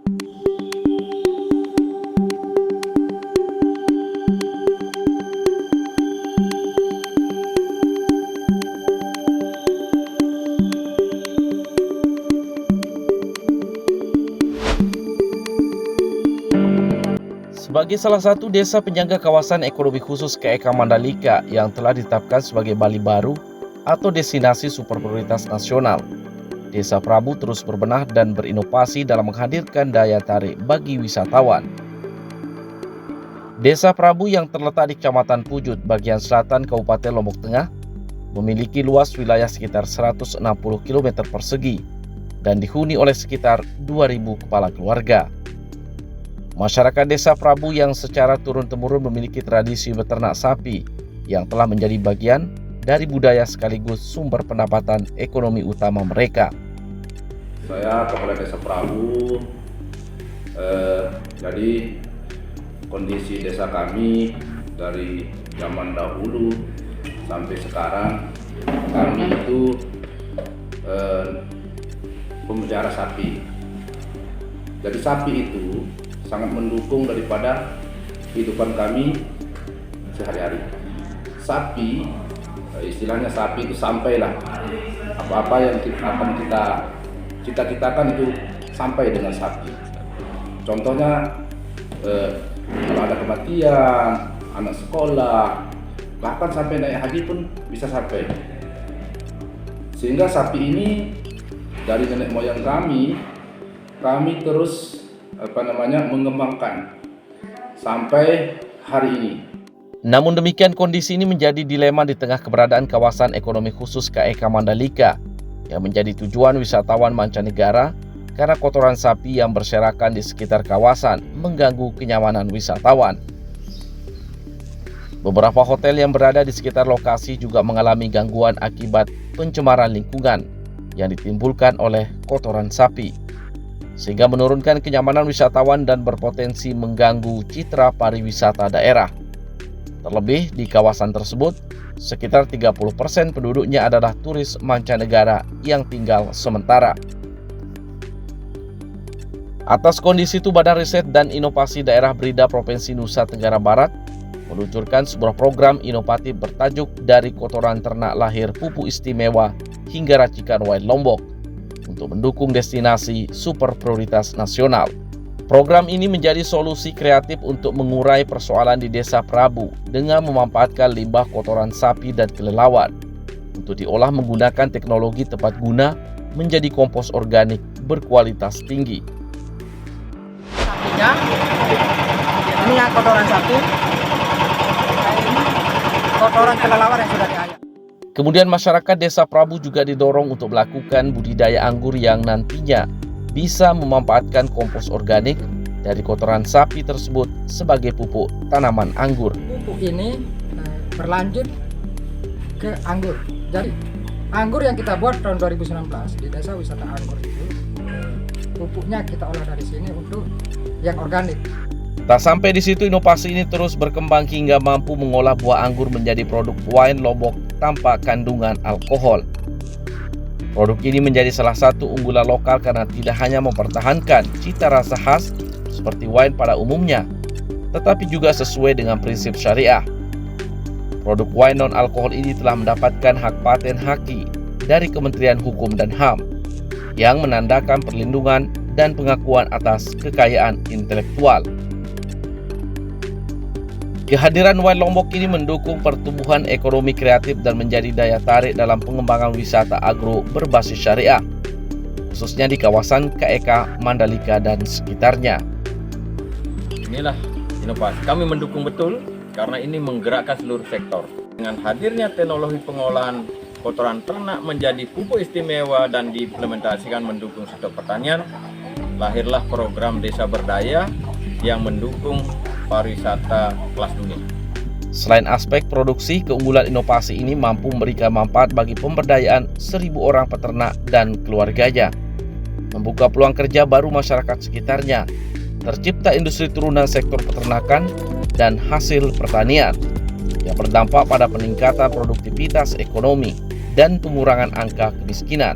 Sebagai salah satu desa penyangga kawasan ekonomi khusus KEK Mandalika yang telah ditetapkan sebagai Bali Baru atau destinasi super prioritas nasional, Desa Prabu terus berbenah dan berinovasi dalam menghadirkan daya tarik bagi wisatawan. Desa Prabu yang terletak di Kecamatan Pujut, bagian selatan Kabupaten Lombok Tengah, memiliki luas wilayah sekitar 160 km persegi dan dihuni oleh sekitar 2.000 kepala keluarga. Masyarakat Desa Prabu yang secara turun-temurun memiliki tradisi beternak sapi yang telah menjadi bagian dari budaya sekaligus sumber pendapatan ekonomi utama mereka. Saya Kepala Desa Prabu, jadi kondisi desa kami dari zaman dahulu sampai sekarang, kami itu pemelihara sapi. Jadi sapi itu sangat mendukung daripada kehidupan kami sehari-hari. Sapi, istilahnya sapi itu sampailah apa-apa yang akan kita cita-citakan itu sampai dengan sapi. Contohnya kalau ada kematian, anak sekolah, bahkan sampai naik haji pun bisa sampai. Sehingga sapi ini dari nenek moyang kami terus mengembangkan sampai hari ini. Namun demikian, kondisi ini menjadi dilema di tengah keberadaan kawasan ekonomi khusus KEK Mandalika yang menjadi tujuan wisatawan mancanegara karena kotoran sapi yang berserakan di sekitar kawasan mengganggu kenyamanan wisatawan. Beberapa hotel yang berada di sekitar lokasi juga mengalami gangguan akibat pencemaran lingkungan yang ditimbulkan oleh kotoran sapi, sehingga menurunkan kenyamanan wisatawan dan berpotensi mengganggu citra pariwisata daerah. Terlebih di kawasan tersebut, sekitar 30% penduduknya adalah turis mancanegara yang tinggal sementara. Atas kondisi itu, Badan Riset dan Inovasi Daerah Brida Provinsi Nusa Tenggara Barat meluncurkan sebuah program inovatif bertajuk Dari Kotoran Ternak Lahir Pupuk Istimewa hingga Racikan Wine Lombok untuk mendukung destinasi super prioritas nasional. Program ini menjadi solusi kreatif untuk mengurai persoalan di Desa Prabu dengan memanfaatkan limbah kotoran sapi dan kelelawar untuk diolah menggunakan teknologi tepat guna menjadi kompos organik berkualitas tinggi. Sapinya, ini yang kotoran sapi, ini kotoran kelelawar yang sudah diayak. Kemudian masyarakat Desa Prabu juga didorong untuk melakukan budidaya anggur yang nantinya bisa memanfaatkan kompos organik dari kotoran sapi tersebut sebagai pupuk tanaman anggur. Pupuk ini berlanjut ke anggur. Jadi anggur yang kita buat tahun 2019 di Desa Wisata Anggur itu, pupuknya kita olah dari sini untuk yang organik. Tak sampai di situ, inovasi ini terus berkembang hingga mampu mengolah buah anggur menjadi produk wine Lombok tanpa kandungan alkohol. Produk ini menjadi salah satu unggulan lokal karena tidak hanya mempertahankan cita rasa khas seperti wine pada umumnya, tetapi juga sesuai dengan prinsip syariah. Produk wine non-alkohol ini telah mendapatkan hak paten haki dari Kementerian Hukum dan HAM yang menandakan perlindungan dan pengakuan atas kekayaan intelektual. Kehadiran Wine Lombok ini mendukung pertumbuhan ekonomi kreatif dan menjadi daya tarik dalam pengembangan wisata agro berbasis syariah, khususnya di kawasan KEK Mandalika dan sekitarnya. Inilah inovasi. Kami mendukung betul karena ini menggerakkan seluruh sektor. Dengan hadirnya teknologi pengolahan kotoran ternak menjadi pupuk istimewa dan diimplementasikan mendukung sektor pertanian, lahirlah program Desa Berdaya yang mendukung pariwisata kelas dunia. Selain aspek produksi, keunggulan inovasi ini mampu memberikan manfaat bagi pemberdayaan 1.000 orang peternak dan keluarganya, membuka peluang kerja baru masyarakat sekitarnya, tercipta industri turunan sektor peternakan dan hasil pertanian yang berdampak pada peningkatan produktivitas ekonomi dan pengurangan angka kemiskinan.